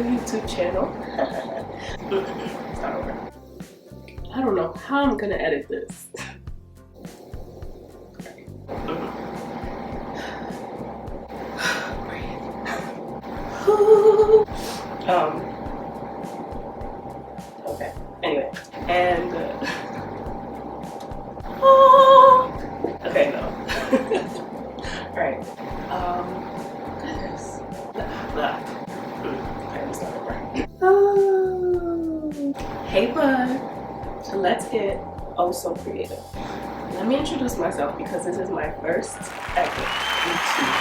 new YouTube channel. Start over. I don't know how I'm gonna edit this. Okay, anyway, and okay, no. Alright, goodness. Okay, let's start over. Hey bud, let's get so creative. Let me introduce myself because this is my first ever YouTube.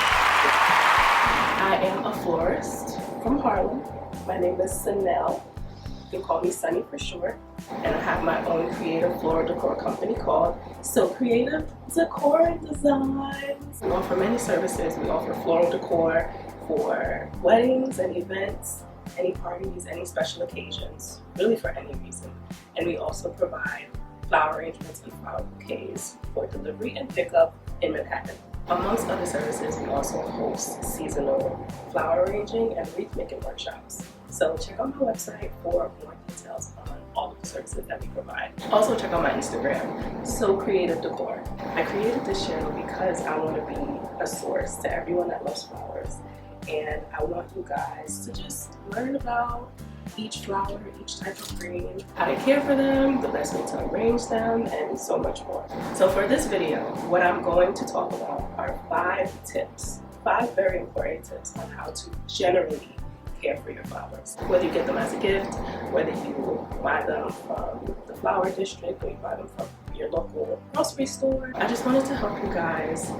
I am a florist from Harlem. My name is Sanel. You can call me Sunny for short. And I have my own creative floral decor company called So Creative Decor Designs. We offer many services. We offer floral decor for weddings and events, any parties, any special occasions, really for any reason. And we also provide flower arrangements and flower bouquets for delivery and pickup in Manhattan. Amongst other services, we also host seasonal flower arranging and wreath making workshops. So check out my website for more details on all of the services that we provide. Also check out my Instagram, So Creative Decor. I created this channel because I want to be a source to everyone that loves flowers. And I want you guys to just learn about each flower, each type of green, how to care for them, the best way to arrange them, and so much more. So for this video, what I'm going to talk about are 5 tips, 5 very important tips on how to generally care for your flowers. Whether you get them as a gift, whether you buy them from the flower district, or you buy them from your local grocery store. I just wanted to help you guys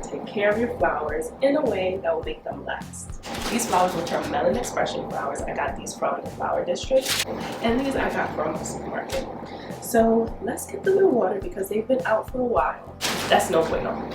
take care of your flowers in a way that will make them last. These flowers, which are melon expression flowers, I got these from the flower district, and these I got from a supermarket. So let's get them in water because they've been out for a while. That's no bueno.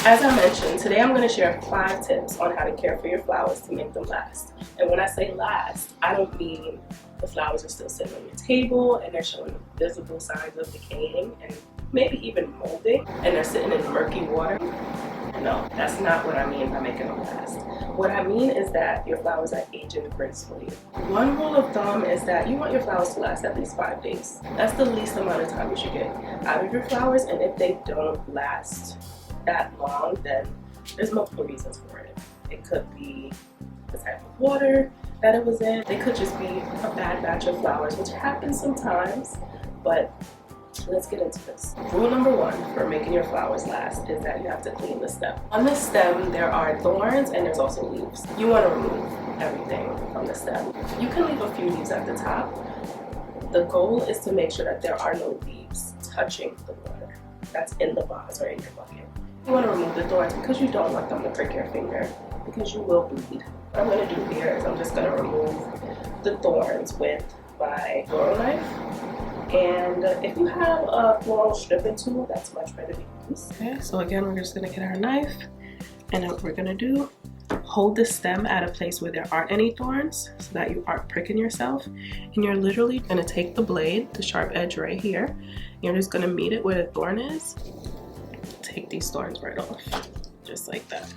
As I mentioned, today I'm going to share 5 tips on how to care for your flowers to make them last. And when I say last, I don't mean the flowers are still sitting on your table and they're showing visible signs of decaying and maybe even molding and they're sitting in murky water. No, that's not what I mean by making them last. What I mean is that your flowers are aging gracefully. One rule of thumb is that you want your flowers to last at least 5 days. That's the least amount of time you should get out of your flowers, and if they don't last that long, then there's multiple reasons for it. It could be the type of water that it was in. It could just be a bad batch of flowers, which happens sometimes, but let's get into this. Rule number 1 for making your flowers last is that you have to clean the stem. On the stem, there are thorns and there's also leaves. You want to remove everything from the stem. You can leave a few leaves at the top. The goal is to make sure that there are no leaves touching the water that's in the vase or in your bucket. You want to remove the thorns because you don't want them to prick your finger, because you will bleed. What I'm going to do here is I'm just going to remove the thorns with my floral knife. And if you have a floral stripping tool, that's much better to use. Okay, so again, we're just going to get our knife, and what we're going to do, hold the stem at a place where there aren't any thorns so that you aren't pricking yourself. And you're literally going to take the blade, the sharp edge right here, you're just going to meet it where the thorn is. Take these thorns right off, just like that.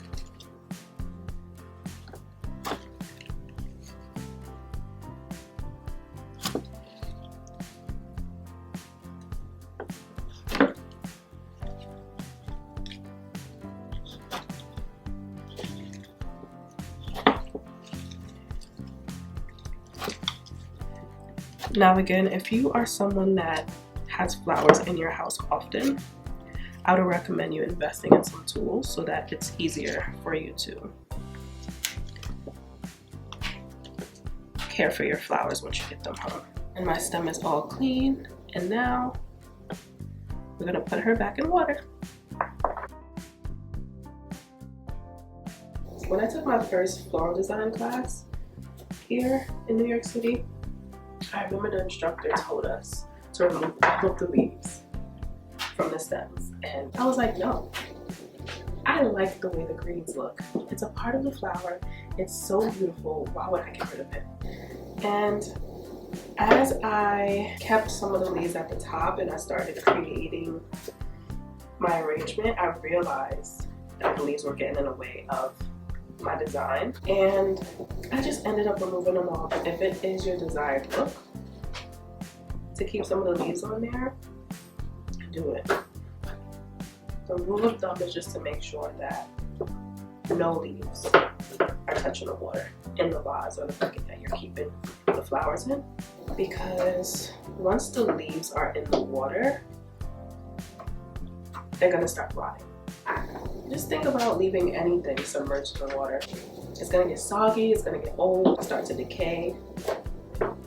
Now again, if you are someone that has flowers in your house often, I would recommend you investing in some tools so that it's easier for you to care for your flowers once you get them home. And my stem is all clean, and now we're gonna put her back in water. When I took my first floral design class here in New York City, I remember the instructor told us to remove all of the leaves from the stems. And I was like, no, I like the way the greens look. It's a part of the flower. It's so beautiful. Why would I get rid of it? And as I kept some of the leaves at the top and I started creating my arrangement, I realized that the leaves were getting in the way of my design, and I just ended up removing them all. But if it is your desired look to keep some of the leaves on there, do it. The rule of thumb is just to make sure that no leaves are touching the water in the vase or the bucket that you're keeping the flowers in, because once the leaves are in the water, they're gonna start rotting. Just think about leaving anything submerged in the water. It's gonna get soggy, it's gonna get old, start to decay.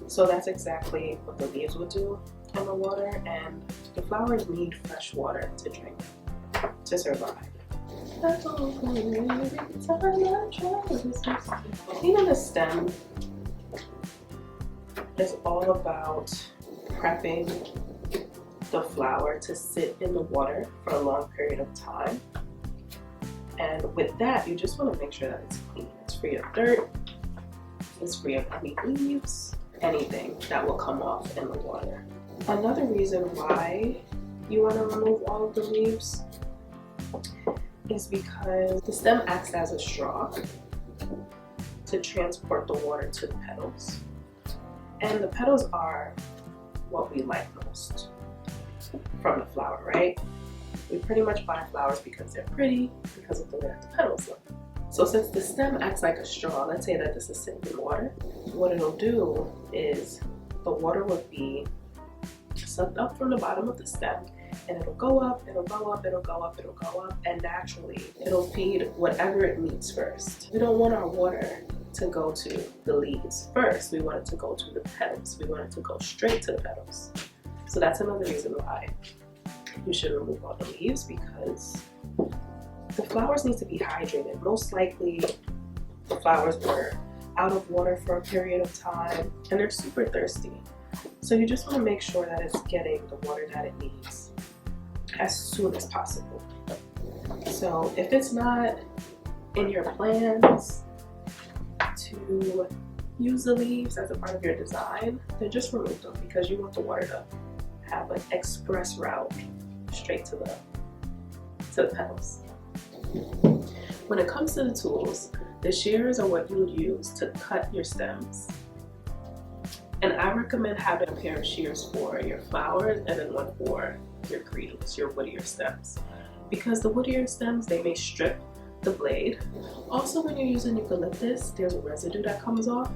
So that's exactly what the leaves will do in the water, and the flowers need fresh water to drink to survive. Cleaning the stem is all about prepping the flower to sit in the water for a long period of time. And with that, you just want to make sure that it's clean. It's free of dirt, it's free of any leaves, anything that will come off in the water. Another reason why you want to remove all of the leaves is because the stem acts as a straw to transport the water to the petals. And the petals are what we like most from the flower, right? We pretty much buy flowers because they're pretty, because of the way that the petals look. So since the stem acts like a straw, let's say that this is sitting in water, what it'll do is the water would be sucked up from the bottom of the stem, and it'll go up, it'll go up, it'll go up, it'll go up, and naturally it'll feed whatever it needs first. We don't want our water to go to the leaves first. We want it to go to the petals. We want it to go straight to the petals. So that's another reason why you should remove all the leaves, because the flowers need to be hydrated. Most likely the flowers were out of water for a period of time and they're super thirsty. So you just want to make sure that it's getting the water that it needs as soon as possible. So if it's not in your plans to use the leaves as a part of your design, then just remove them, because you want the water to have an express route straight to the petals. When it comes to the tools, the shears are what you would use to cut your stems. And I recommend having a pair of shears for your flowers and then one for your credos, your woodier stems. Because the woodier stems, they may strip the blade. Also, when you're using eucalyptus, there's a residue that comes off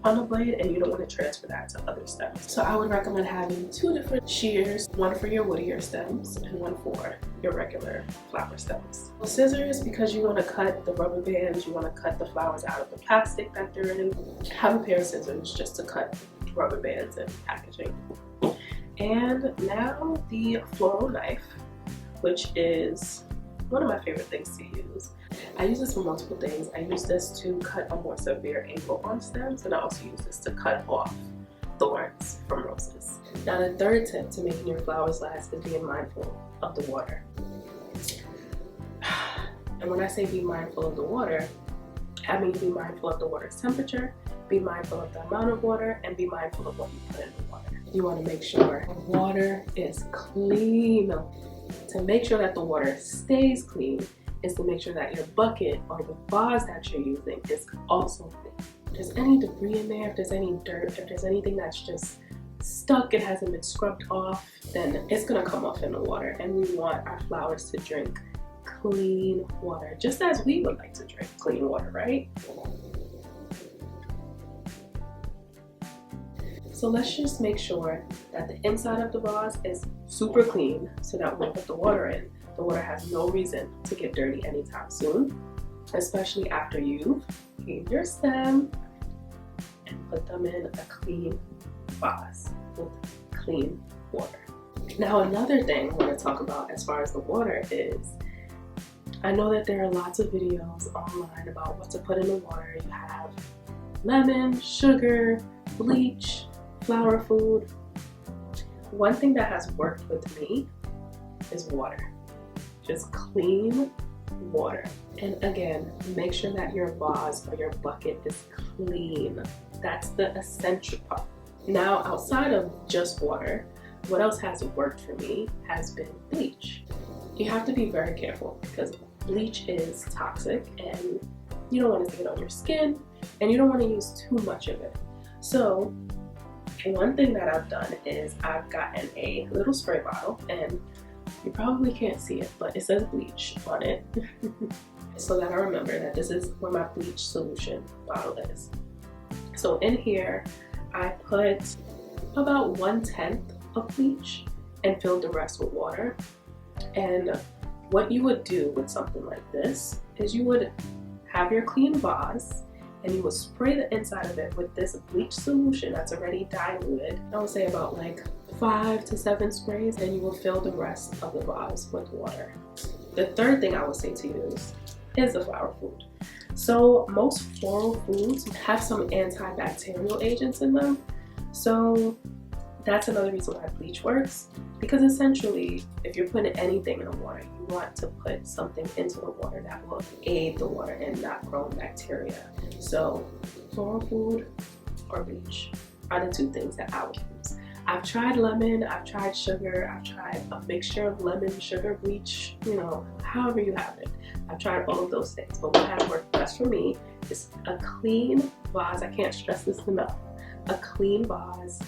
on the blade, and you don't want to transfer that to other stems. So I would recommend having two different shears, one for your woodier stems and one for your regular flower stems. Scissors, because you want to cut the rubber bands, you want to cut the flowers out of the plastic that they're in. Have a pair of scissors just to cut rubber bands and packaging. And now the floral knife, which is one of my favorite things to use. I use this for multiple things. I use this to cut a more severe angle on stems, and I also use this to cut off thorns from roses. Now the third tip to making your flowers last is being mindful of the water. And when I say be mindful of the water, I mean be mindful of the water's temperature, be mindful of the amount of water, and be mindful of what you put in the water. You want to make sure the water is clean. To make sure that the water stays clean is to make sure that your bucket or the vase that you're using is also clean. If there's any debris in there, if there's any dirt, if there's anything that's just stuck and hasn't been scrubbed off, then it's gonna come off in the water. And we want our flowers to drink clean water, just as we would like to drink clean water, right? So let's just make sure that the inside of the vase is super clean so that when we put the water in, the water has no reason to get dirty anytime soon, especially after you've cleaned your stem and put them in a clean vase with clean water. Now another thing I want to talk about as far as the water is, I know that there are lots of videos online about what to put in the water. You have lemon, sugar, bleach, flower food. One thing that has worked with me is water. Just clean water. And again, make sure that your vase or your bucket is clean. That's the essential part. Now, outside of just water, what else has worked for me has been bleach. You have to be very careful because bleach is toxic and you don't want it to get on your skin and you don't want to use too much of it. So one thing that I've done is I've gotten a little spray bottle, and you probably can't see it, but it says bleach on it so that I remember that this is where my bleach solution bottle is. So in here I put about 1/10 of bleach and filled the rest with water. And what you would do with something like this is you would have your clean vase and you would spray the inside of it with this bleach solution that's already diluted. I would say about like 5 to 7 sprays, and you will fill the rest of the vase with water. The third thing I would say to use is the flower food. So most floral foods have some antibacterial agents in them. So that's another reason why bleach works, because essentially if you're putting anything in the water, you want to put something into the water that will aid the water in not growing bacteria. So floral food or bleach are the 2 things that I would use. I've tried lemon, I've tried sugar, I've tried a mixture of lemon, sugar, bleach, you know, however you have it. I've tried all of those things, but what has worked best for me is a clean vase. I can't stress this enough. A clean vase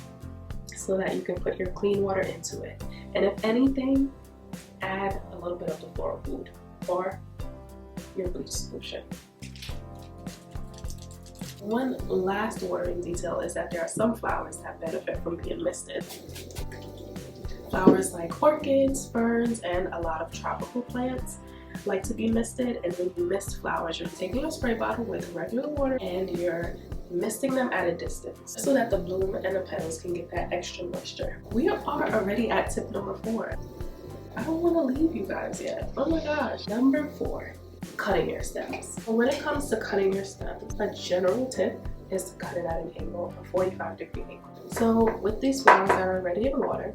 so that you can put your clean water into it. And if anything, add a little bit of the floral food or your bleach solution. One last watering detail is that there are some flowers that benefit from being misted. Flowers like orchids, ferns, and a lot of tropical plants like to be misted. And when you mist flowers, you're taking a spray bottle with regular water and you're misting them at a distance so that the bloom and the petals can get that extra moisture. We are already at tip number 4. I don't want to leave you guys yet. Oh my gosh. Number 4. Cutting your stems. So when it comes to cutting your stems, a general tip is to cut it at an angle, a 45-degree angle. So with these flowers that are already in water,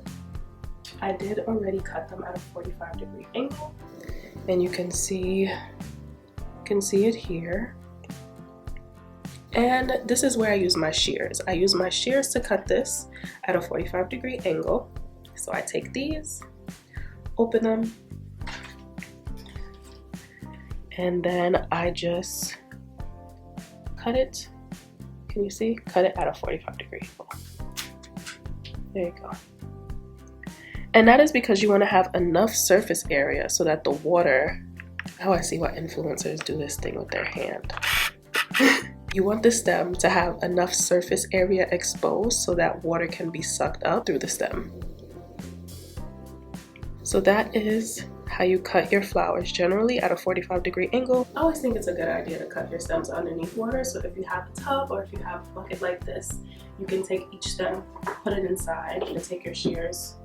I did already cut them at a 45-degree angle, and you can see it here. And this is where I use my shears. I use my shears to cut this at a 45-degree angle. So I take these, open them, and then I just cut it. Can you see? Cut it at a 45-degree angle. There you go. And that is because you want to have enough surface area so that the water, oh, I see why influencers do this thing with their hand. You want the stem to have enough surface area exposed so that water can be sucked up through the stem. So that is how you cut your flowers, generally at a 45-degree angle. I always think it's a good idea to cut your stems underneath water. So if you have a tub or if you have a bucket like this, you can take each stem, put it inside, and take your shears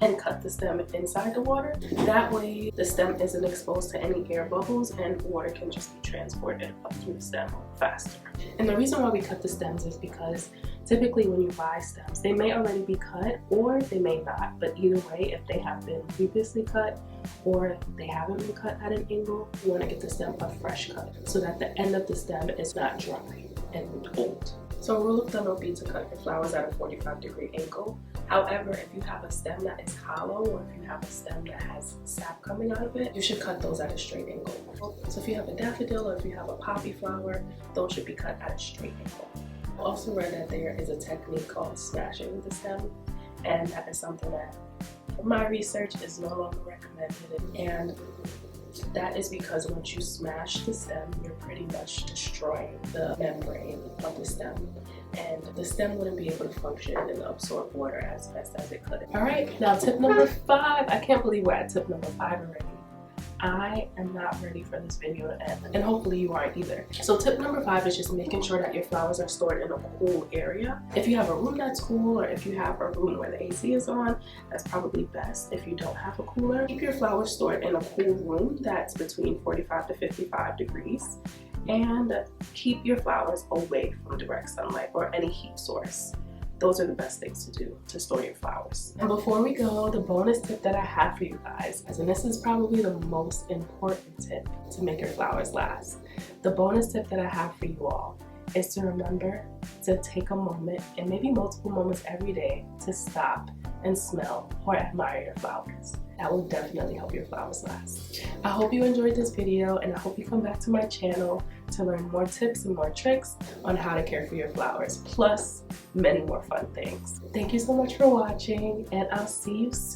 and cut the stem inside the water. That way the stem isn't exposed to any air bubbles and water can just be transported up through the stem faster. And the reason why we cut the stems is because typically when you buy stems, they may already be cut or they may not, but either way, if they have been previously cut or they haven't been cut at an angle, you want to get the stem a fresh cut so that the end of the stem is not dry and old. So a rule of thumb would be to cut your flowers at a 45-degree angle. However, if you have a stem that is hollow or if you have a stem that has sap coming out of it, you should cut those at a straight angle. So if you have a daffodil or if you have a poppy flower, those should be cut at a straight angle. I also read that there is a technique called smashing the stem, and that is something that, from my research, is no longer recommended. And that is because once you smash the stem, you're pretty much destroying the membrane of the stem, and the stem wouldn't be able to function and absorb water as best as it could. All right, now tip number 5. I can't believe we're at tip number 5 already. I am not ready for this video to end, and hopefully you aren't either. So tip number 5 is just making sure that your flowers are stored in a cool area. If you have a room that's cool, or if you have a room where the AC is on, that's probably best. If you don't have a cooler, keep your flowers stored in a cool room that's between 45 to 55 degrees, and keep your flowers away from direct sunlight or any heat source. Those are the best things to do to store your flowers. And before we go, the bonus tip that I have for you guys, and this is probably the most important tip to make your flowers last. The bonus tip that I have for you all is to remember to take a moment, and maybe multiple moments every day, to stop and smell or admire your flowers. that will definitely help your flowers last. I hope you enjoyed this video, and I hope you come back to my channel to learn more tips and more tricks on how to care for your flowers, plus many more fun things. Thank you so much for watching, and I'll see you soon.